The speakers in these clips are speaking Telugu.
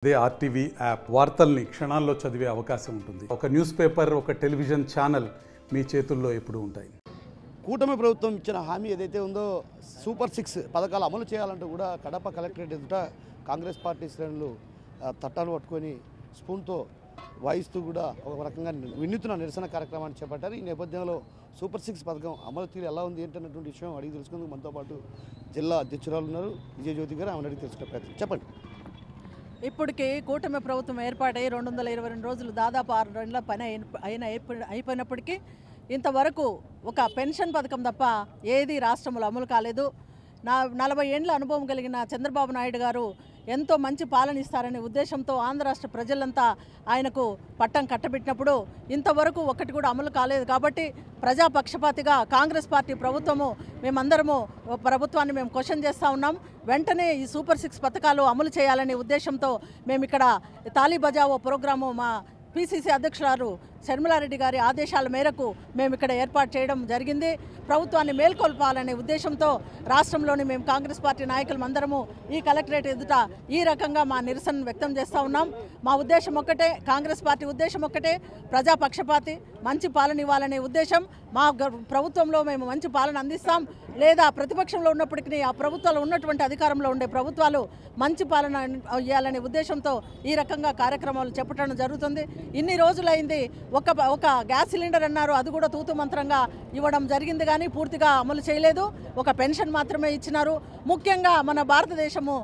అదే ఆర్టీవీ యాప్ వార్తల్ని క్షణాల్లో చదివే అవకాశం ఉంటుంది. ఒక న్యూస్ పేపర్, ఒక టెలివిజన్ ఛానల్ మీ చేతుల్లో ఎప్పుడూ ఉంటాయి. కూటమి ప్రభుత్వం ఇచ్చిన హామీ ఏదైతే ఉందో సూపర్ 6 పథకాలు అమలు చేయాలంటూ కూడా కడప కలెక్టరేట్ ఎదుట కాంగ్రెస్ పార్టీ శ్రేణులు తట్టాలు పట్టుకొని స్పూన్తో వాయిస్తూ కూడా ఒక రకంగా వినూత్న నిరసన కార్యక్రమాన్ని చేపట్టారు. ఈ నేపథ్యంలో సూపర్ 6 పథకం అమలు తీరు ఎలా ఉంది ఏంటన్నటువంటి విషయం అడిగి తెలుసుకుందుకు మనతో పాటు జిల్లా అధ్యక్షురాలు ఉన్నారు విజయజ్యోతి గారు. ఆమె అడిగి తెలుసుకునే ప్రయత్నం చెప్పండి. ఇప్పటికీ కూటమి ప్రభుత్వం ఏర్పాటై 222 రోజులు దాదాపు 6 నెలల పని అయిపోయినప్పటికీ ఇంతవరకు ఒక పెన్షన్ పథకం తప్ప ఏది రాష్ట్రంలో అమలు కాలేదు. 40 ఏండ్ల అనుభవం కలిగిన చంద్రబాబు నాయుడు గారు ఎంతో మంచి పాలన ఇస్తారనే ఉద్దేశంతో ఆంధ్ర రాష్ట్ర ప్రజలంతా ఆయనకు పట్టం కట్టబెట్టినప్పుడు ఇంతవరకు ఒక్కటి కూడా అమలు కాలేదు. కాబట్టి ప్రజాపక్షపాతిగా కాంగ్రెస్ పార్టీ ప్రభుత్వము మేమందరము ప్రభుత్వాన్ని మేము క్వశ్చన్ చేస్తూ ఉన్నాం. వెంటనే ఈ సూపర్ 6 పథకాలు అమలు చేయాలనే ఉద్దేశంతో మేము ఇక్కడ తాలీ బజావో ప్రోగ్రాము మా పిసిసి అధ్యక్షురాలు షర్మిలారెడ్డి గారి ఆదేశాల మేరకు మేము ఇక్కడ ఏర్పాటు చేయడం జరిగింది. ప్రభుత్వాన్ని మేల్కొల్పాలనే ఉద్దేశంతో రాష్ట్రంలోని మేము కాంగ్రెస్ పార్టీ నాయకులు అందరము ఈ కలెక్టరేట్ ఎదుట ఈ రకంగా మా నిరసన వ్యక్తం చేస్తూ ఉన్నాం. మా ఉద్దేశం ఒక్కటే, కాంగ్రెస్ పార్టీ ఉద్దేశం ఒక్కటే, ప్రజాపక్షపాతి మంచి పాలన ఇవ్వాలనే ఉద్దేశం. మా ప్రభుత్వంలో మేము మంచి పాలన అందిస్తాం, లేదా ప్రతిపక్షంలో ఉన్నప్పటికీ ఆ ప్రభుత్వాలు ఉన్నటువంటి అధికారంలో ఉండే ప్రభుత్వాలు మంచి పాలన ఇవ్వాలనే ఉద్దేశంతో ఈ రకంగా కార్యక్రమాలు చేపట్టడం జరుగుతుంది. ఇన్ని రోజులైంది ఒక గ్యాస్ సిలిండర్ అన్నారు, అది కూడా తూతు మంత్రంగా ఇవ్వడం జరిగింది కానీ పూర్తిగా అమలు చేయలేదు. ఒక పెన్షన్ మాత్రమే ఇచ్చినారు. ముఖ్యంగా మన భారతదేశము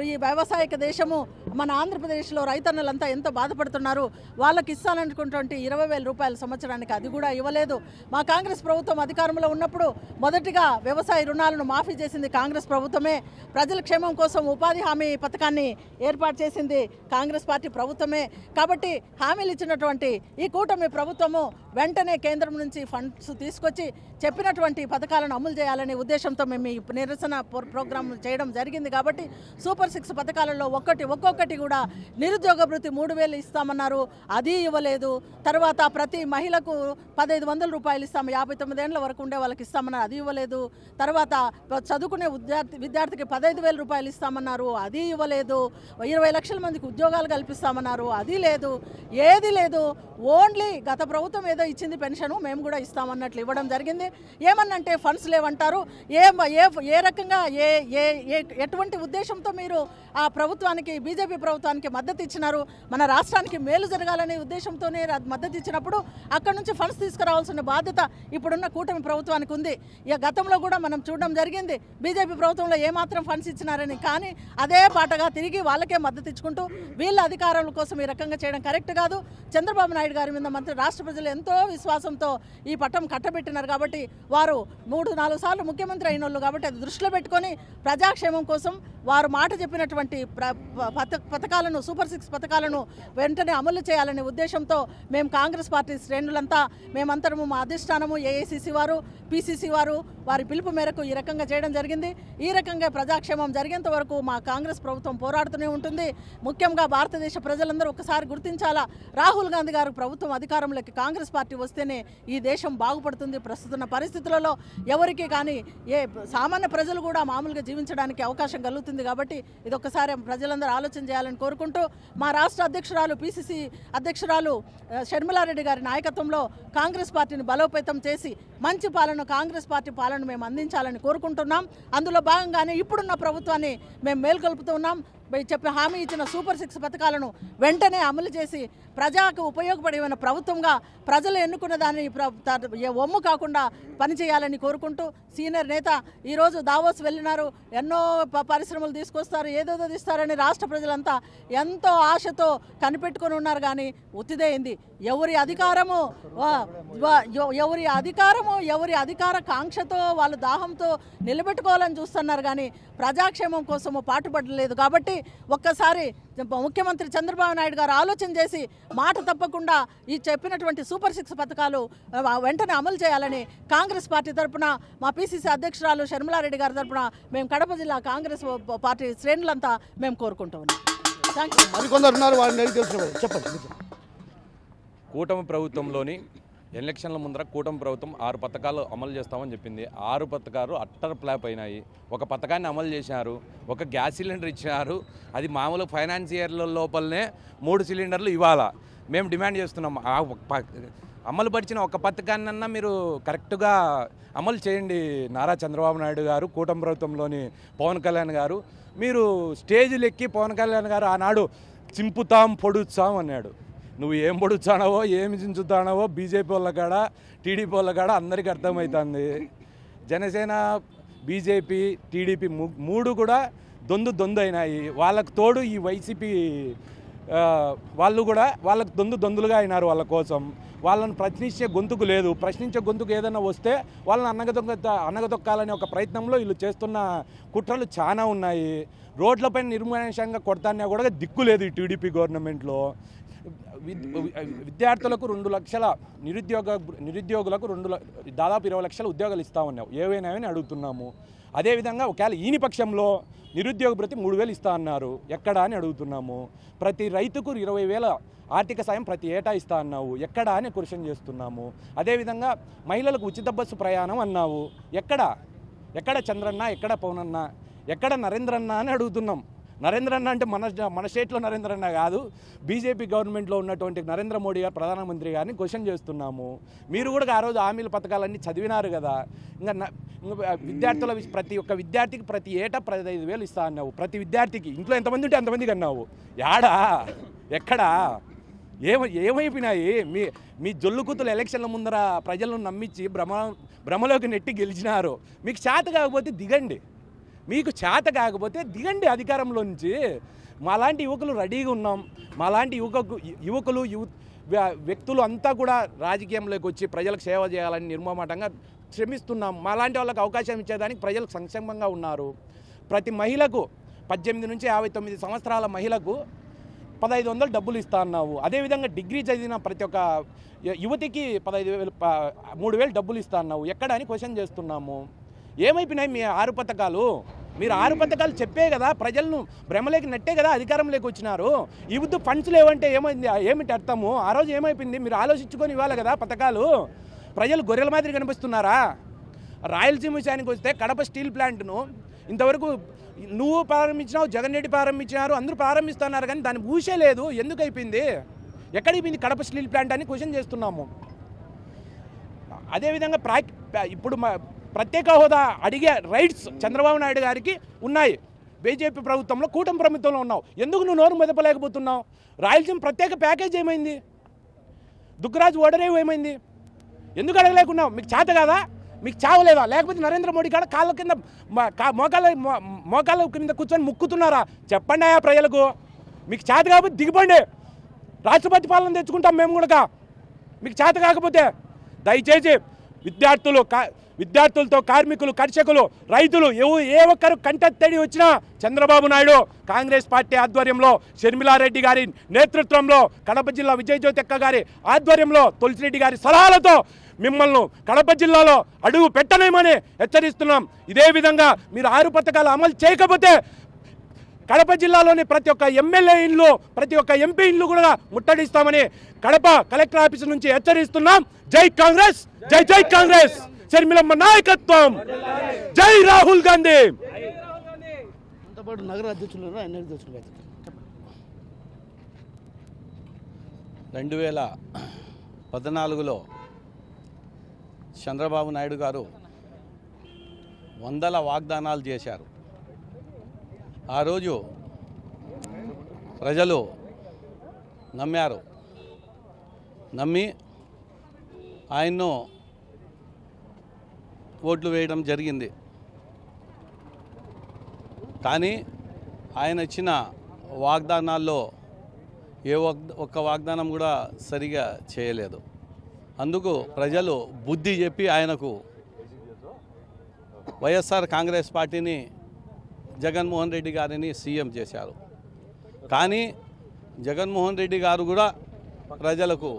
ఈ వ్యవసాయక దేశము, మన ఆంధ్రప్రదేశ్లో రైతన్నలంతా ఎంతో బాధపడుతున్నారు. వాళ్ళకి ఇస్తాననుకున్నటువంటి 20,000 రూపాయల సంవత్సరానికి అది కూడా ఇవ్వలేదు. మా కాంగ్రెస్ ప్రభుత్వం అధికారంలో ఉన్నప్పుడు మొదటిగా వ్యవసాయ రుణాలను మాఫీ చేసింది కాంగ్రెస్ ప్రభుత్వమే. ప్రజల క్షేమం కోసం ఉపాధి హామీ పథకాన్ని ఏర్పాటు చేసింది కాంగ్రెస్ పార్టీ ప్రభుత్వమే. కాబట్టి హామీలు ఇచ్చినటువంటి ఈ కూటమి ప్రభుత్వము వెంటనే కేంద్రం నుంచి ఫండ్స్ తీసుకొచ్చి చెప్పినటువంటి పథకాలను అమలు చేయాలనే ఉద్దేశంతో మేము ఈ నిరసన ప్రోగ్రాం చేయడం జరిగింది. కాబట్టి సూపర్ 6 పథకాలలో ఒక్కొక్కటి కూడా నిరుద్యోగ భృతి 3,000 ఇస్తామన్నారు, అది ఇవ్వలేదు. తర్వాత ప్రతి మహిళకు 1,500 రూపాయలు ఇస్తాము, 59 ఏళ్ల వరకు ఉండే వాళ్ళకి ఇస్తామన్నారు, అది ఇవ్వలేదు. తర్వాత చదువుకునే విద్యార్థికి 15,000 రూపాయలు ఇస్తామన్నారు, అది ఇవ్వలేదు. 20 లక్షల మందికి ఉద్యోగాలు కల్పిస్తామన్నారు, అది లేదు, ఏది లేదు. ఓన్లీ గత ప్రభుత్వం ఏదో ఇచ్చింది పెన్షను, మేము కూడా ఇస్తామన్నట్లు ఇవ్వడం జరిగింది. ఏమన్నంటే ఫండ్స్ లేవంటారు. ఏ రకంగా ఎటువంటి ఉద్దేశంతో మీరు ఆ ప్రభుత్వానికి, బీజేపీ ప్రభుత్వానికి మద్దతు ఇచ్చినారు? మన రాష్ట్రానికి మేలు జరగాలనే ఉద్దేశంతోనే మద్దతు ఇచ్చినప్పుడు అక్కడ నుంచి ఫండ్స్ తీసుకురావాల్సిన బాధ్యత ఇప్పుడున్న కూటమి ప్రభుత్వానికి ఉంది. ఇక గతంలో కూడా మనం చూడడం జరిగింది, బీజేపీ ప్రభుత్వంలో ఏమాత్రం ఫండ్స్ ఇచ్చినారని. కానీ అదే పాటగా తిరిగి వాళ్ళకే మద్దతు ఇచ్చుకుంటూ వీళ్ళ అధికారాల కోసం ఈ రకంగా చేయడం కరెక్ట్ కాదు. చంద్రబాబు నాయుడు గారి మీద రాష్ట్ర ప్రజలు ఎంతో విశ్వాసంతో ఈ పట్టం కట్టబెట్టినారు. కాబట్టి వారు 3-4 సార్లు ముఖ్యమంత్రి అయిన వాళ్ళు కాబట్టి అది దృష్టిలో పెట్టుకొని ప్రజాక్షేమం కోసం వారు మాట చెప్పినటువంటి పథకాలను, సూపర్ 6 పథకాలను వెంటనే అమలు చేయాలనే ఉద్దేశంతో మేము కాంగ్రెస్ పార్టీ శ్రేణులంతా మేమంతరము, మా అధిష్టానము, ఏఐసిసి వారు, పిసిసి వారు వారి పిలుపు మేరకు ఈ రకంగా చేయడం జరిగింది. ఈ రకంగా ప్రజాక్షేమం జరిగేంత వరకు మా కాంగ్రెస్ ప్రభుత్వం పోరాడుతూనే ఉంటుంది. ముఖ్యంగా భారతదేశ ప్రజలందరూ ఒకసారి గుర్తించాలా, రాహుల్ గాంధీ గారు ప్రభుత్వం అధికారంలోకి కాంగ్రెస్ పార్టీ వస్తేనే ఈ దేశం బాగుపడుతుంది. ప్రస్తుత పరిస్థితులలో ఎవరికి కానీ సామాన్య ప్రజలు కూడా మామూలుగా జీవించడానికి అవకాశం కలుగుతుంది. కాబట్టి ఇది ఒక్కసారి ప్రజలందరూ ఆలోచన చేయాలని కోరుకుంటూ మా రాష్ట్ర అధ్యక్షురాలు, పిసిసి అధ్యక్షురాలు షర్మిలారెడ్డి గారి నాయకత్వంలో కాంగ్రెస్ పార్టీని బలోపేతం చేసి మంచి పాలన, కాంగ్రెస్ పార్టీ పాలన మేము అందించాలని కోరుకుంటున్నాం. అందులో భాగంగానే ఇప్పుడున్న ప్రభుత్వాన్ని మేము మేల్కొల్పుతున్నాం. చెప్పి హామీ ఇచ్చిన సూపర్ 6 పథకాలను వెంటనే అమలు చేసి ప్రజలకు ఉపయోగపడిన ప్రభుత్వంగా ప్రజలు ఎన్నుకున్న దాన్ని ఒమ్ము కాకుండా పనిచేయాలని కోరుకుంటూ సీనియర్ నేత ఈరోజు దావోస్ వెళ్ళినారు, ఎన్నో పరిశ్రమలు తీసుకొస్తారు, ఏదేదో తీస్తారని రాష్ట్ర ప్రజలంతా ఎంతో ఆశతో కనిపెట్టుకుని ఉన్నారు. కానీ ఒత్తిదేయింది. ఎవరి అధికారము ఎవరి అధికార కాంక్షతో వాళ్ళు దాహంతో నిలబెట్టుకోవాలని చూస్తున్నారు. కానీ ప్రజాక్షేమం కోసము పాటుపడలేదు. కాబట్టి ఒక్కసారి ముఖ్యమంత్రి చంద్రబాబు నాయుడు గారు ఆలోచన చేసి మాట తప్పకుండా ఈ చెప్పినటువంటి సూపర్ 6 పథకాలు వెంటనే అమలు చేయాలని కాంగ్రెస్ పార్టీ తరఫున, మా పిసిసి అధ్యక్షురాలు షర్మిలారెడ్డి గారి తరఫున మేము కడప జిల్లా కాంగ్రెస్ పార్టీ శ్రేణులంతా మేము కోరుకుంటూ ఉన్నాం. మరికొందరు ఉన్నారు, వాళ్ళని చెప్పండి. కూటమి ప్రభుత్వంలోని ఎలక్షన్ల ముందర కూటమి ప్రభుత్వం 6 పథకాలు అమలు చేస్తామని చెప్పింది. 6 పథకాలు అట్టర్ ఫ్లాప్ అయినాయి. ఒక పథకాన్ని అమలు చేశారు, ఒక గ్యాస్ సిలిండర్ ఇచ్చినారు. అది మామూలు ఫైనాన్సియర్ల లోపలనే 3 సిలిండర్లు ఇవ్వాలా. మేము డిమాండ్ చేస్తున్నాం, అమలు పరిచిన ఒక పథకాన్నన్నా మీరు కరెక్ట్గా అమలు చేయండి. నారా చంద్రబాబు నాయుడు గారు, కూటమి ప్రభుత్వంలోని పవన్ కళ్యాణ్ గారు, మీరు స్టేజ్లు ఎక్కి పవన్ కళ్యాణ్ గారు ఆనాడు చింపుతాం పొడుచాం అన్నాడు. నువ్వు ఏం పొడుచానవో ఏమి చించుతానవో బీజేపీ వాళ్ళ కాడ, టీడీపీ వాళ్ళ కాడ అందరికీ అర్థమవుతుంది. జనసేన, బీజేపీ, టీడీపీ మూడు కూడా దొందు అయినాయి. వాళ్ళకు తోడు ఈ వైసీపీ వాళ్ళు కూడా వాళ్ళకు దొందులుగా అయినారు. వాళ్ళ కోసం వాళ్ళని ప్రశ్నించే గొంతుకు లేదు. ప్రశ్నించే గొంతుకు ఏదైనా వస్తే వాళ్ళని అన్నగదొక్కాలనే ఒక ప్రయత్నంలో వీళ్ళు చేస్తున్న కుట్రలు చాలా ఉన్నాయి. రోడ్లపైన నిర్మానుషంగా కొడతానే కూడా దిక్కు లేదు ఈ టీడీపీ గవర్నమెంట్లో. విద్యార్థులకు 2 లక్షల నిరుద్యోగులకు దాదాపు 20 లక్షల ఉద్యోగాలు ఇస్తామన్నావు. ఏవైనావని అడుగుతున్నాము. అదేవిధంగా ఒకవేళ ఈని పక్షంలో నిరుద్యోగ భృతి 3,000 ఇస్తా అన్నారు. ఎక్కడా అని అడుగుతున్నాము. ప్రతి రైతుకు 20,000 ఆర్థిక సాయం ప్రతి ఏటా ఇస్తా అన్నావు. ఎక్కడా అని క్వశ్చన్ చేస్తున్నాము. అదేవిధంగా మహిళలకు ఉచిత బస్సు ప్రయాణం అన్నావు. ఎక్కడ చంద్రన్న, ఎక్కడ పవనన్న, ఎక్కడ నరేంద్రన్న అని అడుగుతున్నాం. నరేంద్రన్న అంటే మన స్టేట్లో నరేంద్రన్న కాదు, బీజేపీ గవర్నమెంట్లో ఉన్నటువంటి నరేంద్ర మోడీ గారు ప్రధానమంత్రి గారిని క్వశ్చన్ చేస్తున్నాము. మీరు కూడా ఆ రోజు హామీల పథకాలన్నీ చదివినారు కదా. ఇంకా ప్రతి ఒక్క విద్యార్థికి ప్రతి ఏటా 15,000 ఇస్తా అన్నావు. ప్రతి విద్యార్థికి ఇంట్లో ఎంతమంది ఉంటే అంతమందికి అన్నావు. ఎక్కడా ఏమైపోయినాయి? మీ జొల్లుకూతులు ఎలక్షన్ల ముందర ప్రజలను నమ్మించి భ్రమలోకి నెట్టి గెలిచినారు. మీకు చేత కాకపోతే దిగండి. మీకు చేత కాకపోతే దిగండి అధికారంలో నుంచి. మాలాంటి యువకులు రెడీగా ఉన్నాం. మాలాంటి యువకులు వ్యక్తులు అంతా కూడా రాజకీయంలోకి వచ్చి ప్రజలకు సేవ చేయాలని నిర్మమాటంగా శ్రమిస్తున్నాం. మాలాంటి వాళ్ళకి అవకాశం ఇచ్చేదానికి ప్రజలకు సంక్షేమంగా ఉన్నారు. ప్రతి మహిళకు 18 నుంచి 59 సంవత్సరాల మహిళకు 1,500 డబ్బులు ఇస్తా అన్నావు. అదేవిధంగా డిగ్రీ చదివిన ప్రతి ఒక్క యువతికి 3,000 డబ్బులు ఇస్తా అన్నావు. ఎక్కడ అని క్వశ్చన్ చేస్తున్నాము. ఏమైపోయినాయి మీ 6 పథకాలు? మీరు 6 పథకాలు చెప్పే కదా ప్రజలను భ్రమలేకి నెట్టే కదా అధికారంలోకి వచ్చినారు. యూత్ ఫండ్స్ లేవంటే ఏమైంది? ఏమిటి అర్థము? ఆ రోజు ఏమైపోయింది? మీరు ఆలోచించుకొని ఇవ్వాలి కదా పథకాలు. ప్రజలు గొర్రెల మాదిరి కనిపిస్తున్నారా? రాయలసీమ విషయానికి వస్తే కడప స్టీల్ ప్లాంట్ను ఇంతవరకు నువ్వు ప్రారంభించినావు, జగన్ రెడ్డి ప్రారంభించినారు, అందరూ ప్రారంభిస్తున్నారు, కానీ దాన్ని ఊసే లేదు. ఎందుకు అయిపోయింది? ఎక్కడైపోయింది కడప స్టీల్ ప్లాంట్ అని క్వశ్చన్ చేస్తున్నాము. అదేవిధంగా ఇప్పుడు ప్రత్యేక హోదా అడిగే రైట్స్ చంద్రబాబు నాయుడు గారికి ఉన్నాయి. బీజేపీ ప్రభుత్వంలో, కూటమి ప్రభుత్వంలో ఉన్నావు. ఎందుకు నువ్వు నోరు మెదపలేకపోతున్నావు? రాయలసీమ ప్రత్యేక ప్యాకేజ్ ఏమైంది? దుగ్గరాజు ఓడరేవు ఏమైంది? ఎందుకు అడగలేకున్నావు? మీకు చేత కదా? మీకు చావలేదా? లేకపోతే నరేంద్ర మోడీ కాడ కాళ్ళ కింద మోకాళ్ళ కింద కూర్చొని ముక్కుతున్నారా? చెప్పండి ఆ ప్రజలకు. మీకు చేత కాకపోతే దిగిపోండి. రాష్ట్రపతి పాలన తెచ్చుకుంటాం మేము కూడా. మీకు చేత కాకపోతే దయచేసి విద్యార్థులతో కార్మికులు, కర్షకులు, రైతులు ఏ ఒక్కరు కంటెత్తడి వచ్చినా చంద్రబాబు నాయుడు కాంగ్రెస్ పార్టీ ఆధ్వర్యంలో, షర్మిలారెడ్డి గారి నేతృత్వంలో, కడప జిల్లా విజయజ్యోతి గారి ఆధ్వర్యంలో, తులసిరెడ్డి గారి సలహాలతో మిమ్మల్ని కడప జిల్లాలో అడుగు పెట్టనేమని హెచ్చరిస్తున్నాం. ఇదే విధంగా మీరు 6 పథకాలు అమలు చేయకపోతే కడప జిల్లాలోని ప్రతి ఒక్క ఎమ్మెల్యే ఇండ్లు, ప్రతి ఒక్క ఎంపీ ఇండ్లు కూడా ముట్టడిస్తామని కడప కలెక్టర్ ఆఫీసు నుంచి హెచ్చరిస్తున్నాం. జై కాంగ్రెస్, జై కాంగ్రెస్, షర్మిలమ్మ నాయకత్వం, జై రాహుల్ గాంధీ. నగర అధ్యక్షులు 2014లో చంద్రబాబు నాయుడు గారు 100 వాగ్దానాలు చేశారు. ఆ రోజు ప్రజలు నమ్మారు. నమ్మి ఆయన్ను ఓట్లు వేయడం జరిగింది. కానీ ఆయన ఇచ్చిన వాగ్దానాల్లో ఒక్క వాగ్దానం కూడా సరిగా చేయలేదు. అందుకు ప్రజలు బుద్ధి చెప్పి ఆయనకు వైఎస్ఆర్ కాంగ్రెస్ పార్టీని, జగన్మోహన్ రెడ్డి గారిని సీఎం చేశారు. కానీ జగన్మోహన్ రెడ్డి గారు కూడా ప్రజలకు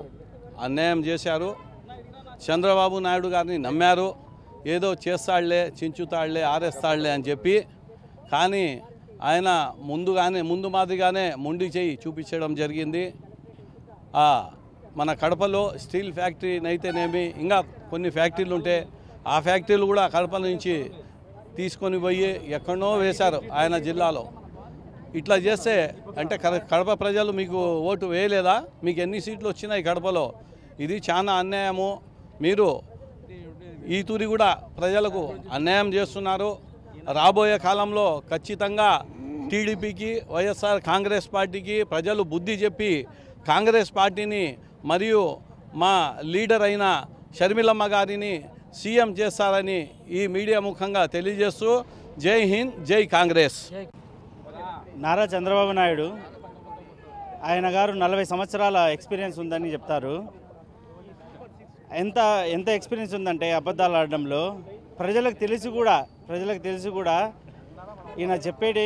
అన్యాయం చేశారు. చంద్రబాబు నాయుడు గారిని నమ్మారు. ఏదో చేస్తాడులే, చించుతాడులే, ఆరేస్తాడులే అని చెప్పి. కానీ ఆయన ముందు మాదిరిగానే మొండి చేయి చూపించడం జరిగింది. మన కడపలో స్టీల్ ఫ్యాక్టరీ అయితేనేమి ఇంకా కొన్ని ఫ్యాక్టరీలు ఉంటే ఆ ఫ్యాక్టరీలు కూడా కడప నుంచి తీసుకొని పోయి ఎక్కడో వేశారు ఆయన జిల్లాలో. ఇట్లా చేస్తే అంటే కడప ప్రజలు మీకు ఓటు వేయలేదా? మీకు ఎన్ని సీట్లు వచ్చినాయి కడపలో? ఇది చాలా అన్యాయము. మీరు ఈ తూరి కూడా ప్రజలకు అన్యాయం చేస్తున్నారు. రాబోయే కాలంలో ఖచ్చితంగా టీడీపీకి, వైఎస్ఆర్ కాంగ్రెస్ పార్టీకి ప్రజలు బుద్ధి చెప్పి కాంగ్రెస్ పార్టీని మరియు మా లీడర్ అయిన షర్మిలమ్మ గారిని సీఎం చేస్తారని ఈ మీడియా ముఖంగా తెలియజేస్తూ జై హింద్, జై కాంగ్రెస్. నారా చంద్రబాబు నాయుడు ఆయన గారు 40 సంవత్సరాల ఎక్స్పీరియన్స్ ఉందని చెప్తారు. ఎంత ఎక్స్పీరియన్స్ ఉందంటే అబద్ధాలు ఆడడంలో ప్రజలకు తెలిసి కూడా ఈయన చెప్పేటి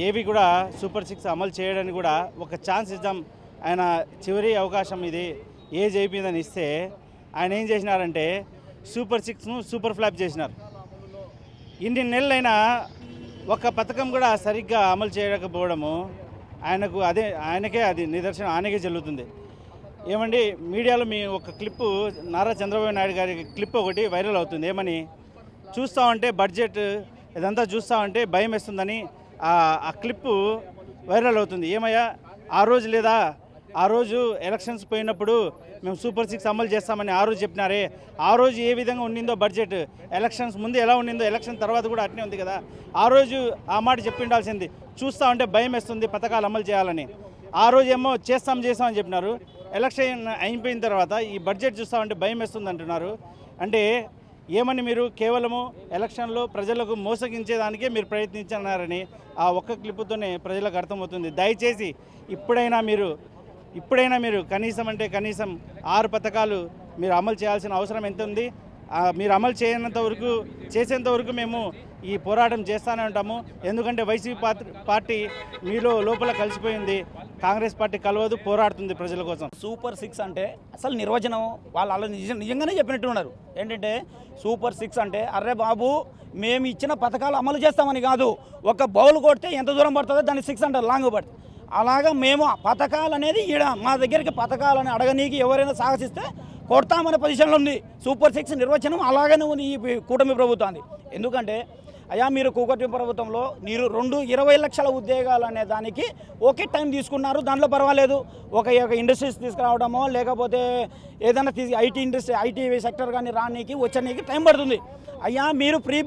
ఏవి కూడా సూపర్ 6 అమలు చేయడానికి కూడా ఒక ఛాన్స్ ఇద్దాం, ఆయన చివరి అవకాశం ఇది ఏజ్ అయిపోయిందని ఇస్తే ఆయన ఏం చేసినారంటే సూపర్ 6ను సూపర్ ఫ్లాప్ చేసినారు. ఇన్ని నెలలైనా ఒక పథకం కూడా సరిగ్గా అమలు చేయకపోవడము ఆయనకే అది నిదర్శనం, ఆయనకే చెల్లుతుంది. ఏమండి, మీడియాలో మీ ఒక క్లిప్పు నారా చంద్రబాబు నాయుడు గారి క్లిప్ ఒకటి వైరల్ అవుతుంది. ఏమని చూస్తామంటే బడ్జెట్ ఇదంతా చూస్తామంటే భయం వేస్తుందని ఆ క్లిప్పు వైరల్ అవుతుంది. ఏమయ్యా, ఆ రోజు ఎలక్షన్స్ పోయినప్పుడు మేము సూపర్ 6 అమలు చేస్తామని ఆ రోజు చెప్పినారే, ఆ రోజు ఏ విధంగా ఉండిందో బడ్జెట్, ఎలక్షన్స్ ముందు ఎలా ఉండిందో ఎలక్షన్ తర్వాత కూడా అట్నే ఉంది కదా. ఆ రోజు ఆ మాట చెప్పి ఉండాల్సింది. చూస్తామంటే భయం వేస్తుంది పథకాలు అమలు చేయాలని. ఆ రోజు ఏమో చేస్తామని చెప్పినారు. ఎలక్షన్ అయిపోయిన తర్వాత ఈ బడ్జెట్ చూస్తామంటే భయం వేస్తుంది అంటున్నారు. అంటే ఏమని మీరు కేవలము ఎలక్షన్లో ప్రజలకు మోసగించేదానికే మీరు ప్రయత్నించున్నారని ఆ ఒక్క క్లిప్పుతోనే ప్రజలకు అర్థమవుతుంది. దయచేసి ఇప్పుడైనా మీరు కనీసం 6 పథకాలు మీరు అమలు చేయాల్సిన అవసరం ఎంత ఉంది. మీరు అమలు చేసేంత వరకు మేము ఈ పోరాటం చేస్తూనే ఉంటాము. ఎందుకంటే వైసీపీ పార్టీ మీలో లోపల కలిసిపోయింది, కాంగ్రెస్ పార్టీ కలవదు, పోరాడుతుంది ప్రజల కోసం. సూపర్ 6 అంటే అసలు నిర్వచనం వాళ్ళు నిజంగానే చెప్పినట్టు ఉన్నారు. ఏంటంటే సూపర్ 6 అంటే అర్రే బాబు మేము ఇచ్చిన పథకాలు అమలు చేస్తామని కాదు, ఒక బౌల్ కొడితే ఎంత దూరం పడుతుందో దాన్ని 6 అంటారు, లాంగ్ పడుతుంది. అలాగా మేము పథకాలు అనేది మా దగ్గరికి పథకాలని అడగనీకి ఎవరైనా సాహసిస్తే కొడతామనే పొజిషన్లో ఉంది. సూపర్ 6 నిర్వచనం అలాగనే ఉంది ఈ కూటమి ప్రభుత్వాన్ని. ఎందుకంటే అయ్యా మీరు కూటమి ప్రభుత్వంలో మీరు 20 లక్షల ఉద్యోగాలు అనే దానికి ఓకే టైం తీసుకున్నారు, దాంట్లో పర్వాలేదు. ఒక ఇండస్ట్రీస్ తీసుకురావడమో లేకపోతే ఏదైనా ఐటీ సెక్టర్ కానీ రానీకి వచ్చనీకి టైం పడుతుంది. అయ్యా మీరు ఫ్రీ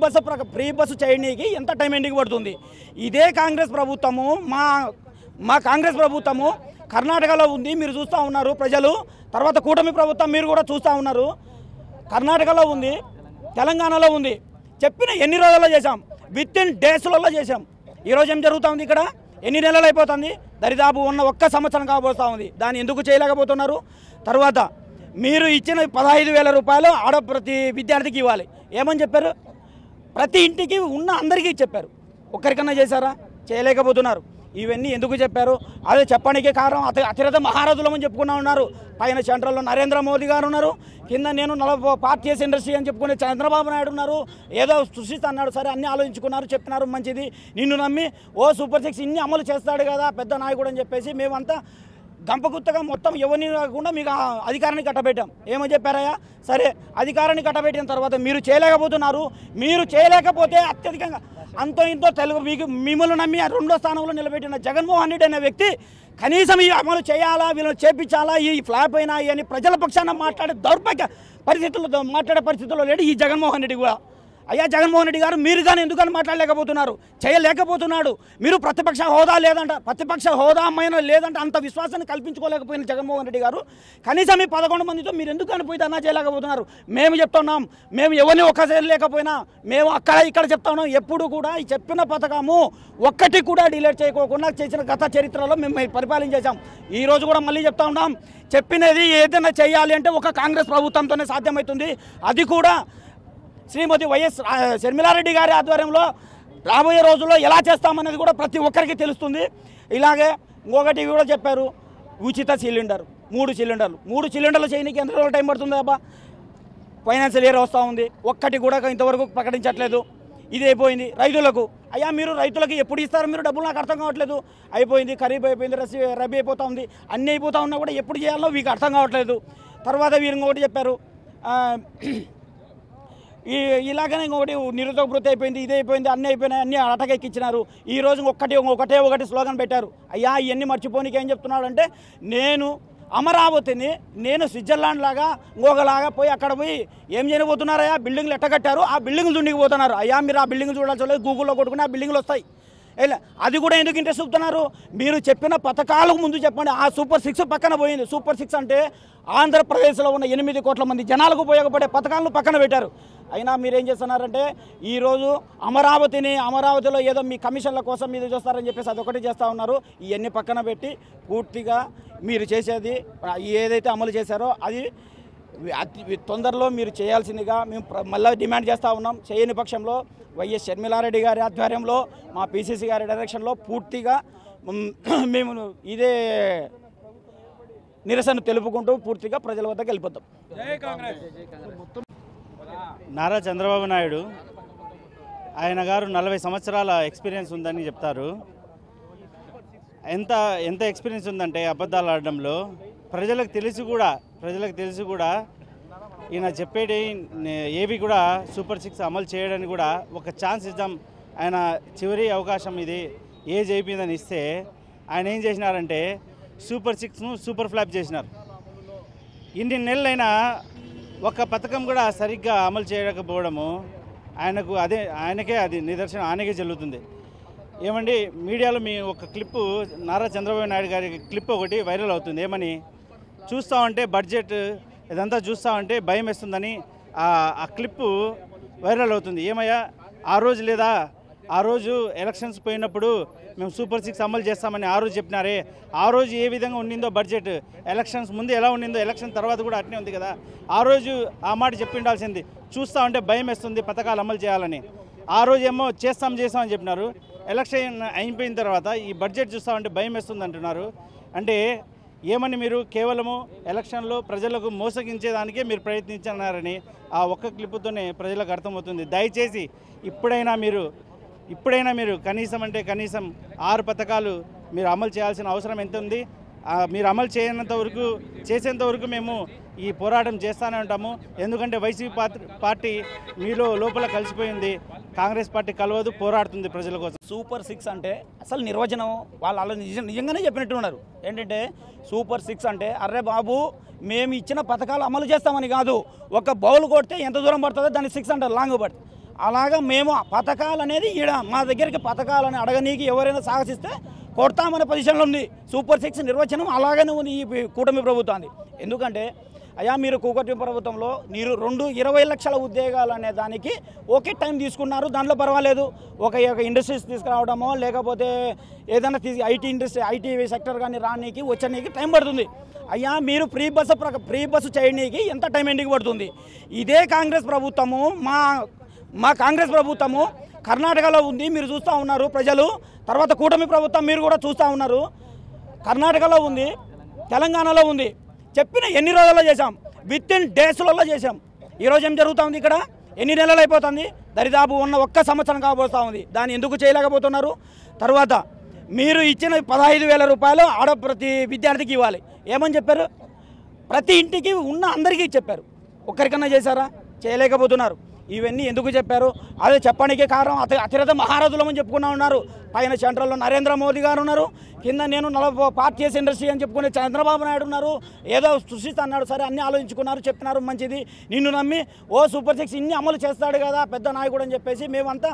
బస్సు చేయనీకి ఎంత టైం ఎండికి పడుతుంది. ఇదే కాంగ్రెస్ ప్రభుత్వము మా కాంగ్రెస్ ప్రభుత్వము కర్ణాటకలో ఉంది, మీరు చూస్తూ ఉన్నారు ప్రజలు. తర్వాత కూటమి ప్రభుత్వం మీరు కూడా చూస్తూ ఉన్నారు. కర్ణాటకలో ఉంది, తెలంగాణలో ఉంది. చెప్పిన ఎన్ని రోజుల్లో చేశాం, విత్-ఇన్ డేస్లలో చేశాం. ఈరోజు ఏం జరుగుతూ ఉంది ఇక్కడ? ఎన్ని నెలలు అయిపోతుంది? దరిదాపు ఉన్న 1 సంవత్సరం కాబోతూ ఉంది. దాన్ని ఎందుకు చేయలేకపోతున్నారు? తర్వాత మీరు ఇచ్చిన 15,000 రూపాయలు ప్రతి విద్యార్థికి ఇవ్వాలి ఏమని చెప్పారు? ప్రతి ఇంటికి ఉన్న అందరికీ చెప్పారు. ఒక్కరికన్నా చేశారా? చేయలేకపోతున్నారు. ఇవన్నీ ఎందుకు చెప్పారు? అదే చెప్పడానికే కారణం అతిరథ మహారాజులమని చెప్పుకున్నా ఉన్నారు. పైన సెంట్రల్లో నరేంద్ర మోదీ గారు ఉన్నారు, కింద నేను 40 పార్టీస్ ఇండస్ట్రీ అని చెప్పుకునే చంద్రబాబు నాయుడు ఉన్నారు. ఏదో సృష్టిస్తా అన్నాడు, సరే అన్నీ ఆలోచించుకున్నారు, చెప్పినారు, మంచిది. నిన్ను నమ్మి సూపర్ 6 ఇన్ని అమలు చేస్తాడు కదా పెద్ద నాయకుడు అని చెప్పేసి మేమంతా గంపగుత్తగా మొత్తం ఎవరిని కాకుండా మీకు అధికారాన్ని కట్టబెట్టాం. ఏమని చెప్పారయ్యా? సరే అధికారాన్ని కట్టబెట్టిన తర్వాత మీరు చేయలేకపోతున్నారు. మీరు చేయలేకపోతే అత్యధికంగా అంతో ఇంతో మిమ్మల్ని నమ్మి 2వ స్థానంలో నిలబెట్టిన జగన్మోహన్ రెడ్డి అనే వ్యక్తి కనీసం ఈ అమలు చేయాలా, వీళ్ళని చేపించాలా, ఈ ఫ్లాప్ అయినా అని ప్రజల పక్షాన మాట్లాడే పరిస్థితుల్లో లేడు ఈ జగన్మోహన్ రెడ్డి కూడా. అయ్యా జగన్మోహన్ రెడ్డి గారు మీరు కానీ ఎందుకని మాట్లాడలేకపోతున్నారు? చేయలేకపోతున్నాడు. మీరు ప్రతిపక్ష హోదా లేదంట అంత విశ్వాసాన్ని కల్పించుకోలేకపోయిన జగన్మోహన్ రెడ్డి గారు కనీసం ఈ 11 మందితో మీరు ఎందుకు అనిపోయి ధర్నా చేయలేకపోతున్నారు? మేము చెప్తున్నాం, మేము ఎవరిని ఒక్కసారి లేకపోయినా మేము ఇక్కడ చెప్తా ఉన్నాం. ఎప్పుడు కూడా ఈ చెప్పిన పథకము ఒక్కటి కూడా డిలేట్ చేయకోకుండా చేసిన గత చరిత్రలో మేము పరిపాలన చేశాం. ఈరోజు కూడా మళ్ళీ చెప్తా ఉన్నాం, చెప్పినది ఏదైనా చేయాలి అంటే ఒక కాంగ్రెస్ ప్రభుత్వంతోనే సాధ్యమవుతుంది. అది కూడా శ్రీమతి వైఎస్ షర్మిలారెడ్డి గారి ఆధ్వర్యంలో రాబోయే రోజుల్లో ఎలా చేస్తామనేది కూడా ప్రతి ఒక్కరికి తెలుస్తుంది. ఇలాగే ఇంకొకటి కూడా చెప్పారు, ఉచిత సిలిండర్ 3 సిలిండర్లు చేయడానికి ఎంత రోజులు టైం పడుతుంది అబ్బా? ఫైనాన్షియల్ ఇయర్ వస్తూ ఉంది, ఒక్కటి కూడా ఇంతవరకు ప్రకటించట్లేదు. ఇది అయిపోయింది రైతులకు. అయ్యా మీరు రైతులకు ఎప్పుడు ఇస్తారు మీరు డబ్బులు? నాకు అర్థం కావట్లేదు. అయిపోయింది, ఖరీఫ్ అయిపోయింది, రబీ అయిపోతూ ఉంది, అన్నీ అయిపోతూ ఉన్నా కూడా ఎప్పుడు చేయాలో వీరికి అర్థం కావట్లేదు. తర్వాత వీరు ఇంకొకటి చెప్పారు, ఇలాగనే ఇంకొకటి నిరుద్యోగ భృతి అయిపోయింది, ఇది అయిపోయింది, అన్నీ అయిపోయినాయి, అన్నీ అటకెక్కించినారు. ఈ రోజు ఒకటే స్లోగన్ పెట్టారు. అయ్యా ఇవన్నీ మర్చిపోనికి ఏం చెప్తున్నాడు అంటే, నేను అమరావతిని నేను స్విట్జర్లాండ్ లాగా ఇంకొకలాగా పోయి అక్కడ పోయి ఏం చేయబోతున్నారయ్యా, బిల్డింగ్లు ఎట్టగట్టారు, ఆ బిల్డింగ్లు దుండికిపోతున్నారు. అయ్యా మీరు ఆ బిల్డింగ్ చూడాల్సి లేదు, గూగుల్లో కొట్టుకుని ఆ బిల్డింగ్లు వస్తాయి. అది కూడా ఎందుకు ఇంట్రెస్ట్ చూపుతున్నారు? మీరు చెప్పిన పథకాలకు ముందు చెప్పండి. ఆ సూపర్ 6 పక్కన పోయింది. సూపర్ 6 అంటే ఆంధ్రప్రదేశ్లో ఉన్న 8 కోట్ల మంది జనాలకు ఉపయోగపడే పథకాలను పక్కన పెట్టారు. అయినా మీరేం చేస్తున్నారంటే ఈరోజు అమరావతిలో ఏదో మీ కమిషన్ల కోసం మీరు చూస్తారని చెప్పేసి అదొకటి చేస్తూ ఉన్నారు. ఇవన్నీ పక్కన పెట్టి పూర్తిగా మీరు చేసేది ఏదైతే అమలు చేశారో అది తొందరలో మీరు చేయాల్సిందిగా మేము మళ్ళీ డిమాండ్ చేస్తూ ఉన్నాం. చేయని పక్షంలో వైఎస్ షర్మిలారెడ్డి గారి ఆధ్వర్యంలో మా పిసిసి గారి డైరెక్షన్లో పూర్తిగా మేము ఇదే నిరసన తెలుపుకుంటూ పూర్తిగా ప్రజల వద్దకు వెళ్ళిపోతాం. నారా చంద్రబాబు నాయుడు ఆయన గారు 40 సంవత్సరాల ఎక్స్పీరియన్స్ ఉందని చెప్తారు. ఎంత ఎక్స్పీరియన్స్ ఉందంటే అబద్ధాలు ఆడడంలో ప్రజలకు తెలిసి కూడా ఈయన చెప్పేటి ఏవి కూడా సూపర్ 6 అమలు చేయడానికి కూడా ఒక ఛాన్స్ ఇద్దాం, ఆయన చివరి అవకాశం ఇది ఏజ్ అయిపోయిందని ఇస్తే ఆయన ఏం చేసినారంటే సూపర్ 6ను సూపర్ ఫ్లాప్ చేసినారు. ఇన్ని నెలలైనా ఒక పథకం కూడా సరిగ్గా అమలు చేయకపోవడము ఆయనకే అది నిదర్శనం, ఆయనకే చెల్లుతుంది. ఏమండి మీడియాలో మీ ఒక క్లిప్పు నారా చంద్రబాబు నాయుడు గారి క్లిప్ ఒకటి వైరల్ అవుతుంది. ఏమని చూస్తూ ఉంటే బడ్జెట్ ఇదంతా చూస్తూ ఉంటే భయం వేస్తుందని ఆ క్లిప్పు వైరల్ అవుతుంది. ఏమయ్యా ఆ రోజు ఎలక్షన్స్ పోయినప్పుడు మేము సూపర్ 6 అమలు చేస్తామని ఆ రోజు చెప్పినారే, ఆ రోజు ఏ విధంగా ఉండిందో బడ్జెట్ ఎలక్షన్స్ ముందు ఎలా ఉండిందో ఎలక్షన్ తర్వాత కూడా అట్నే ఉంది కదా. ఆ రోజు ఆ మాట చెప్పి ఉండాల్సింది. చూస్తూ ఉంటే భయం వేస్తుంది పథకాలు అమలు చేయాలని. ఆ రోజు ఏమో చేస్తామని చెప్పినారు. ఎలక్షన్ అయిపోయిన తర్వాత ఈ బడ్జెట్ చూస్తూ ఉంటే భయం వేస్తుంది అంటున్నారు. అంటే ఏమని మీరు కేవలము ఎలక్షన్లో ప్రజలకు మోసగించేదానికే మీరు ప్రయత్నించున్నారని ఆ ఒక్క క్లిప్పుతోనే ప్రజలకు అర్థమవుతుంది. దయచేసి ఇప్పుడైనా మీరు కనీసం 6 పథకాలు మీరు అమలు చేయాల్సిన అవసరం ఎంత ఉంది. మీరు అమలు చేసేంత వరకు మేము ఈ పోరాటం చేస్తూనే ఉంటాము. ఎందుకంటే వైసీపీ పార్టీ మీలో లోపల కలిసిపోయింది, కాంగ్రెస్ పార్టీ కలవదు, పోరాడుతుంది ప్రజల కోసం. సూపర్ 6 అంటే అసలు నిర్వచనం వాళ్ళు నిజంగానే చెప్పినట్టు ఉన్నారు. ఏంటంటే సూపర్ 6 అంటే అర్రే బాబు మేము ఇచ్చిన పథకాలు అమలు చేస్తామని కాదు, ఒక బౌల్ కొడితే ఎంత దూరం పడుతుందో దాన్ని 6 అంటారు, లాంగ్ పడుతుంది. అలాగా మేము పథకాలు అనేది మా దగ్గరికి పథకాలని అడగనీకి ఎవరైనా సాహసిస్తే కొడతామనే పొజిషన్లో ఉంది. సూపర్ 6 నిర్వచనం అలాగనే ఉంది ఈ కూటమి ప్రభుత్వాన్ని. ఎందుకంటే అయ్యా మీరు కూటమి ప్రభుత్వంలో మీరు 20 లక్షల ఉద్యోగాలు అనే దానికి ఒకే టైం తీసుకున్నారు. దాంట్లో పర్వాలేదు, ఒక ఇండస్ట్రీస్ తీసుకురావడమో లేకపోతే ఏదైనా ఐటీ సెక్టర్ కానీ రానీకి వచ్చనీకి టైం పడుతుంది. అయ్యా మీరు ఫ్రీ బస్సు చేయడానికి ఎంత టైం ఎండికి పడుతుంది? ఇదే కాంగ్రెస్ ప్రభుత్వము మా కాంగ్రెస్ ప్రభుత్వము కర్ణాటకలో ఉంది, మీరు చూస్తూ ఉన్నారు ప్రజలు. తర్వాత కూటమి ప్రభుత్వం మీరు కూడా చూస్తూ ఉన్నారు. కర్ణాటకలో ఉంది, తెలంగాణలో ఉంది. చెప్పిన ఎన్ని రోజుల్లో చేశాం, విత్ ఇన్ డేస్లలో చేశాం. ఈరోజు ఏం జరుగుతూ ఉంది ఇక్కడ? ఎన్ని నెలలు అయిపోతుంది? దరిదాపు ఉన్న 1 సంవత్సరం కాబోతూ ఉంది. దాన్ని ఎందుకు చేయలేకపోతున్నారు? తర్వాత మీరు ఇచ్చిన 15,000 రూపాయలు ప్రతి విద్యార్థికి ఇవ్వాలి ఏమని చెప్పారు? ప్రతి ఇంటికి ఉన్న అందరికీ చెప్పారు. ఒక్కరికన్నా చేశారా? చేయలేకపోతున్నారు. ఇవన్నీ ఎందుకు చెప్పారు? అదే చెప్పడానికి కారణం అతిరథ మహారాజులమని చెప్పుకున్నా ఉన్నారు. పైన సెంట్రల్లో నరేంద్ర మోదీ గారు ఉన్నారు, కింద నేను 40 పార్టీస్ ఇండస్ట్రీ అని చెప్పుకునే చంద్రబాబు నాయుడు ఉన్నారు. ఏదో సృష్టిస్తా అన్నాడు, సరే అన్నీ ఆలోచించుకున్నారు, చెప్పినారు, మంచిది. నిన్ను నమ్మి సూపర్ 6 ఇన్ని అమలు చేస్తాడు కదా పెద్ద నాయకుడు అని చెప్పేసి మేమంతా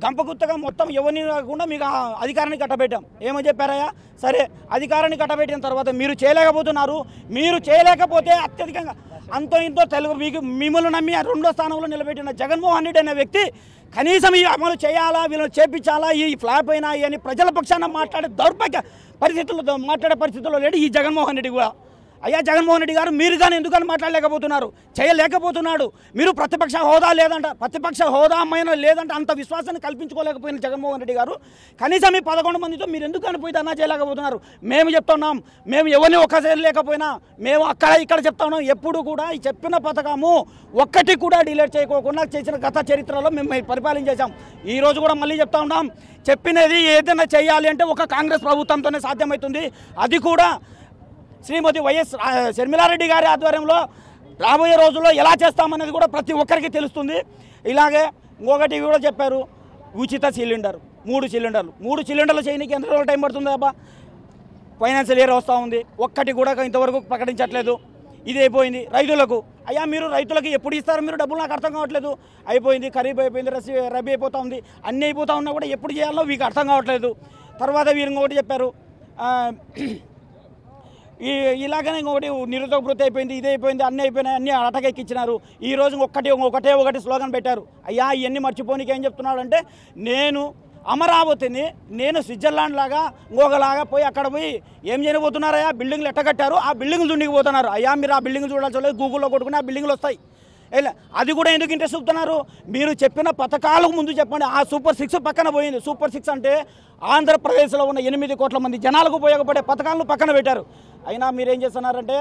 గంపగుత్తగా మొత్తం ఎవరిని కాకుండా మీకు అధికారాన్ని కట్టబెట్టాం. ఏమో చెప్పారయ్యా? సరే అధికారాన్ని కట్టబెట్టిన తర్వాత మీరు చేయలేకపోతున్నారు. మీరు చేయలేకపోతే అత్యధికంగా అంతో ఇంతో మిమ్మల్ని నమ్మి 2వ స్థానంలో నిలబెట్టిన జగన్మోహన్ రెడ్డి అనే వ్యక్తి కనీసం ఈ అమలు చేయాలా, వీళ్ళని చేపించాలా, ఈ ఫ్లాప్ అయినా అని ప్రజల పక్షాన మాట్లాడే పరిస్థితుల్లో లేడు ఈ జగన్మోహన్ రెడ్డి కూడా. అయ్యా జగన్మోహన్ రెడ్డి గారు మీరు కానీ ఎందుకని మాట్లాడలేకపోతున్నారు, చేయలేకపోతున్నాడు. మీరు ప్రతిపక్ష హోదా లేదంట, ప్రతిపక్ష హోదా అమ్మాయినా లేదంటే అంత విశ్వాసాన్ని కల్పించుకోలేకపోయిన జగన్మోహన్ రెడ్డి గారు కనీసం ఈ 11 మందితో మీరు ఎందుకు అనిపోయి ధర్నా చేయలేకపోతున్నారు. మేము చెప్తున్నాం, మేము ఎవరిని ఒక్కసారి లేకపోయినా మేము అక్కడ ఇక్కడ చెప్తా ఉన్నాం. ఎప్పుడు కూడా ఈ చెప్పిన పథకము ఒక్కటి కూడా డిలేట్ చేయకోకుండా చేసిన గత చరిత్రలో మేము పరిపాలించేసాం. ఈరోజు కూడా మళ్ళీ చెప్తా ఉన్నాం, చెప్పినది ఏదైనా చేయాలి అంటే ఒక కాంగ్రెస్ ప్రభుత్వంతోనే సాధ్యమవుతుంది. అది కూడా శ్రీమతి వైఎస్ షర్మిలారెడ్డి గారి ఆధ్వర్యంలో రాబోయే రోజుల్లో ఎలా చేస్తామనేది కూడా ప్రతి ఒక్కరికి తెలుస్తుంది. ఇలాగే ఇంకొకటి కూడా చెప్పారు, ఉచిత సిలిండర్ 3 సిలిండర్లు 3 సిలిండర్లు చేయడానికి ఎంత రోజులు టైం పడుతుంది అబ్బా? ఫైనాన్షియల్ ఇయర్ వస్తూ ఉంది, ఒక్కటి కూడా ఇంతవరకు ప్రకటించట్లేదు. ఇది అయిపోయింది రైతులకు. అయ్యా మీరు రైతులకి ఎప్పుడు ఇస్తారు మీరు డబ్బులు? నాకు అర్థం కావట్లేదు. అయిపోయింది, ఖరీఫ్ అయిపోయింది, రబీ అయిపోతూ ఉంది, అన్నీ అయిపోతూ ఉన్నా కూడా ఎప్పుడు చేయాలో మీకు అర్థం కావట్లేదు. తర్వాత వీరు ఇంకొకటి చెప్పారు, ఇలాగనే ఇంకొకటి నిరుద్యోగ వృత్తి అయిపోయింది, ఇది అయిపోయింది, అన్నీ అయిపోయినాయి, అన్నీ అటకెక్కించినారు. ఈరోజు ఒకటే స్లోగన్ పెట్టారు. అయ్యా ఇవన్నీ మర్చిపోనికి ఏం చెప్తున్నాడు అంటే, నేను అమరావతిని నేను స్విట్జర్లాండ్ లాగా ఇంకొకలాగా పోయి అక్కడ పోయి ఏం చేయబోతున్నారయ్యా, బిల్డింగ్లు ఎట్టగట్టారు, ఆ బిల్డింగ్లు దుండిపోతున్నారు. అయ్యా మీరు ఆ బిల్డింగ్ చూడాల్సి లేదు, గూగుల్లో కొట్టుకుని ఆ బిల్డింగ్లు వస్తాయి. అది కూడా ఎందుకు ఇంట్రెస్ట్ చూపుతున్నారు? మీరు చెప్పిన పథకాలకు ముందు చెప్పండి. ఆ సూపర్ 6 పక్కన పోయింది. సూపర్ 6 అంటే ఆంధ్రప్రదేశ్లో ఉన్న 8 కోట్ల మంది జనాలకు ఉపయోగపడే పథకాలను పక్కన పెట్టారు. అయినా మీరేం చేస్తున్నారంటే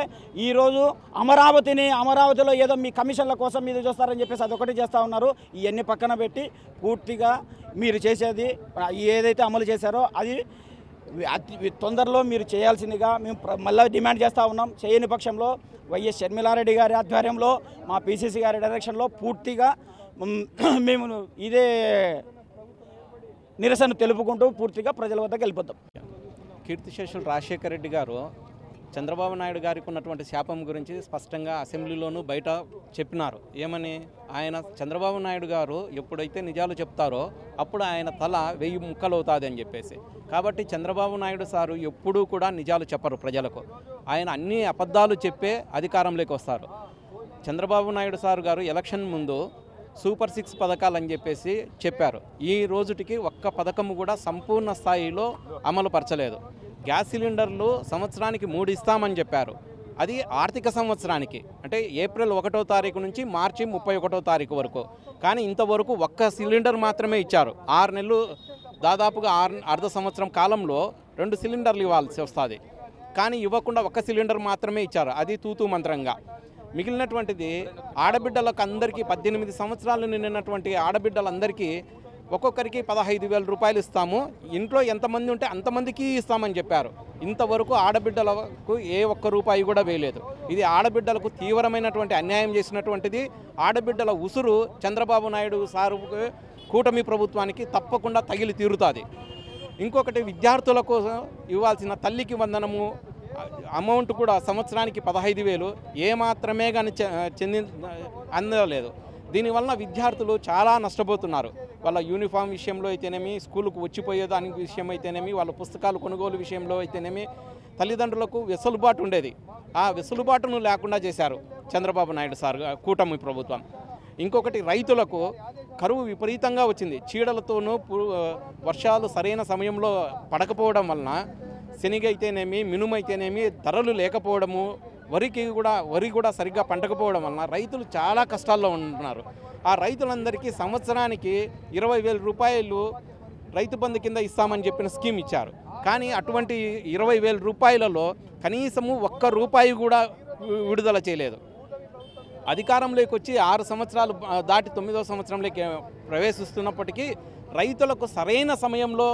ఈరోజు అమరావతిలో ఏదో మీ కమిషన్ల కోసం మీరు చూస్తారని చెప్పేసి అదొకటి చేస్తూ ఉన్నారు. ఇవన్నీ పక్కన పెట్టి పూర్తిగా మీరు చేసేది ఏదైతే అమలు చేశారో అది తొందరలో మీరు చేయాల్సిందిగా మేము మళ్ళీ డిమాండ్ చేస్తూ ఉన్నాం. చేయని పక్షంలో వైఎస్ షర్మిలారెడ్డి గారి ఆధ్వర్యంలో మా పీసీసీ గారి డైరెక్షన్లో పూర్తిగా మేము ఇదే నిరసన తెలుపుకుంటూ పూర్తిగా ప్రజల వద్దకు వెళ్ళిపోతాం. కీర్తిశేషులు రాజశేఖర రెడ్డి గారు చంద్రబాబు నాయుడు గారికి ఉన్నటువంటి శాపం గురించి స్పష్టంగా అసెంబ్లీలోనూ బయట చెప్పినారు. ఏమని? ఆయన చంద్రబాబు నాయుడు గారు ఎప్పుడైతే నిజాలు చెప్తారో అప్పుడు ఆయన తల 1000 ముక్కలు అవుతుంది అని చెప్పేసి. కాబట్టి చంద్రబాబు నాయుడు సారు ఎప్పుడూ కూడా నిజాలు చెప్పరు ప్రజలకు. ఆయన అన్ని అబద్ధాలు చెప్పే అధికారంలోకి వస్తారు. చంద్రబాబు నాయుడు సారు గారు ఎలక్షన్ ముందు సూపర్ 6 పథకాలు అని చెప్పేసి చెప్పారు. ఈ రోజుటికి ఒక్క పథకము కూడా సంపూర్ణ స్థాయిలో అమలు పరచలేదు. గ్యాస్ సిలిండర్లు సంవత్సరానికి 3 ఇస్తామని చెప్పారు. అది ఆర్థిక సంవత్సరానికి, అంటే ఏప్రిల్ 1వ తారీఖు నుంచి మార్చి 31వ తారీఖు వరకు. కానీ ఇంతవరకు ఒక్క సిలిండర్ మాత్రమే ఇచ్చారు. 6 నెలలు దాదాపుగా అర్ధ సంవత్సరం కాలంలో 2 సిలిండర్లు ఇవ్వాల్సి వస్తుంది. కానీ ఇవ్వకుండా ఒక్క సిలిండర్ మాత్రమే ఇచ్చారు. అది తూతూ మంత్రంగా. మిగిలినటువంటిది ఆడబిడ్డలకు అందరికీ 18 సంవత్సరాలు నిండినటువంటి ఆడబిడ్డలందరికీ ఒక్కొక్కరికి 15,000 రూపాయలు ఇస్తాము, ఇంట్లో ఎంతమంది ఉంటే అంతమందికి ఇస్తామని చెప్పారు. ఇంతవరకు ఆడబిడ్డలకు ఏ ఒక్క రూపాయి కూడా వేయలేదు. ఇది ఆడబిడ్డలకు తీవ్రమైనటువంటి అన్యాయం చేసినటువంటిది. ఆడబిడ్డల ఉసురు చంద్రబాబు నాయుడు సారు కూటమి ప్రభుత్వానికి తప్పకుండా తగిలి తీరుతుంది. ఇంకొకటి, విద్యార్థుల కోసం ఇవ్వాల్సిన తల్లికి వందనము అమౌంట్ కూడా సంవత్సరానికి 15,000 ఏమాత్రమే కానీ అందలేదు. దీనివల్ల విద్యార్థులు చాలా నష్టపోతున్నారు. వాళ్ళ యూనిఫామ్ విషయంలో అయితేనేమి, స్కూలుకు వచ్చిపోయేదానికి విషయం అయితేనేమి, వాళ్ళ పుస్తకాలు కొనుగోలు విషయంలో అయితేనేమి తల్లిదండ్రులకు వెసులుబాటు ఉండేది. ఆ వెసులుబాటును లేకుండా చేశారు చంద్రబాబు నాయుడు సార్ కూటమి ప్రభుత్వం. ఇంకొకటి, రైతులకు కరువు విపరీతంగా వచ్చింది. చీడలతోనూ వర్షాలు సరైన సమయంలో పడకపోవడం వలన శనగ అయితేనేమి, మినుమైతేనేమి ధరలు లేకపోవడము, వరి కూడా సరిగ్గా పండకపోవడం వలన రైతులు చాలా కష్టాల్లో ఉంటున్నారు. ఆ రైతులందరికీ సంవత్సరానికి 20,000 రూపాయలు రైతు బంధు కింద ఇస్తామని చెప్పిన స్కీమ్ ఇచ్చారు. కానీ అటువంటి 20,000 రూపాయలలో కనీసము 1 రూపాయి కూడా విడుదల చేయలేదు. అధికారంలోకి వచ్చి 6 సంవత్సరాలు దాటి 9వ సంవత్సరంలోకి ప్రవేశిస్తున్నప్పటికీ రైతులకు సరైన సమయంలో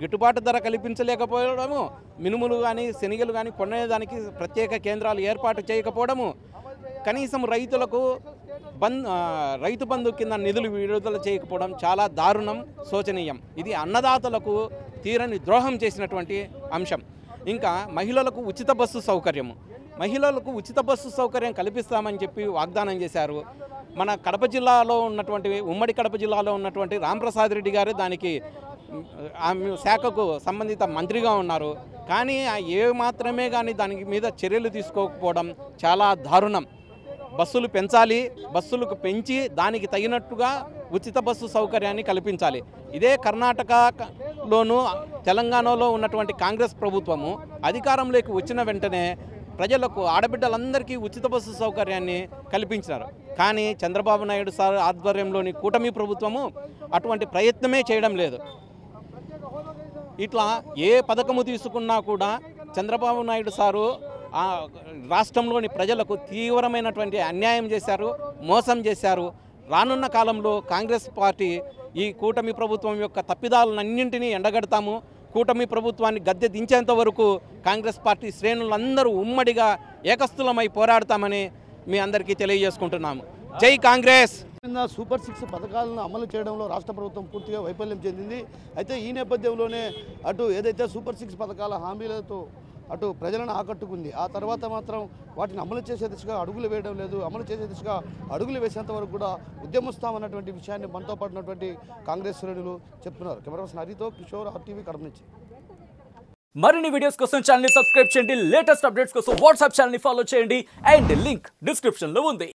గిట్టుబాటు ధర కల్పించలేకపోవడము, మినుములు కానీ శనగలు కానీ కొనేదానికి ప్రత్యేక కేంద్రాలు ఏర్పాటు చేయకపోవడము, కనీసం రైతులకు రైతు బంధు కింద నిధులు విడుదల చేయకపోవడం చాలా దారుణం, శోచనీయం. ఇది అన్నదాతలకు తీరని ద్రోహం చేసినటువంటి అంశం. ఇంకా మహిళలకు ఉచిత బస్సు సౌకర్యము, మహిళలకు ఉచిత బస్సు సౌకర్యం కల్పిస్తామని చెప్పి వాగ్దానం చేశారు. మన కడప జిల్లాలో ఉన్నటువంటి ఉమ్మడి కడప జిల్లాలో ఉన్నటువంటి రాంప్రసాద్ రెడ్డి గారు దానికి ఆమె శాఖకు సంబంధిత మంత్రిగా ఉన్నారు. కానీ ఏ మాత్రమే కానీ దాని మీద చర్యలు తీసుకోకపోవడం చాలా దారుణం. బస్సులు పెంచాలి, బస్సులకు పెంచి దానికి తగినట్టుగా ఉచిత బస్సు సౌకర్యాన్ని కల్పించాలి. ఇదే కర్ణాటకలోను తెలంగాణలో ఉన్నటువంటి కాంగ్రెస్ ప్రభుత్వము అధికారంలోకి వచ్చిన వెంటనే ప్రజలకు ఆడబిడ్డలందరికీ ఉచిత బస్సు సౌకర్యాన్ని కల్పించినారు. కానీ చంద్రబాబు నాయుడు సార్ ఆధ్వర్యంలోని కూటమి ప్రభుత్వము అటువంటి ప్రయత్నమే చేయడం లేదు. ఇట్లా ఏ పథకము తీసుకున్నా కూడా చంద్రబాబు నాయుడు సారు రాష్ట్రంలోని ప్రజలకు తీవ్రమైనటువంటి అన్యాయం చేశారు, మోసం చేశారు. రానున్న కాలంలో కాంగ్రెస్ పార్టీ ఈ కూటమి ప్రభుత్వం యొక్క తప్పిదాలన్నింటినీ ఎండగడతాము. కూటమి ప్రభుత్వాన్ని గద్దె దించేంత వరకు కాంగ్రెస్ పార్టీ శ్రేణులందరూ ఉమ్మడిగా ఏకస్థులమై పోరాడతామని మీ అందరికీ తెలియజేసుకుంటున్నాము. జై కాంగ్రెస్. సూపర్ 6 పథకాలను అమలు చేయడంలో రాష్ట్ర ప్రభుత్వం పూర్తిగా వైఫల్యం చెందింది. అయితే ఈ నేపథ్యంలోనే అటు ఏదైతే సూపర్ 6 పథకాల హామీలతో అటు ప్రజలను ఆకట్టుకుంది, ఆ తర్వాత మాత్రం వాటిని అమలు చేసే దిశగా అడుగులు వేయడం లేదు. అమలు చేసే దిశగా అడుగులు వేసేంత వరకు కూడా ఉద్యమిస్తామన్నటువంటి విషయాన్ని మనతో పడినటువంటి కాంగ్రెస్ శ్రేణులు చెప్తున్నారు. కెమెరా పర్సన్ హరితో కిషోర్, RTV కడప నుంచి. మరిన్ని వీడియోస్ కోసం ఛానల్ ని సబ్స్క్రైబ్ చేయండి. లేటెస్ట్ అప్డేట్స్ కోసం వాట్సాప్ ఛానల్ ని ఫాలో చేయండి. అండ్ లింక్ డిస్క్రిప్షన్ లో ఉంది.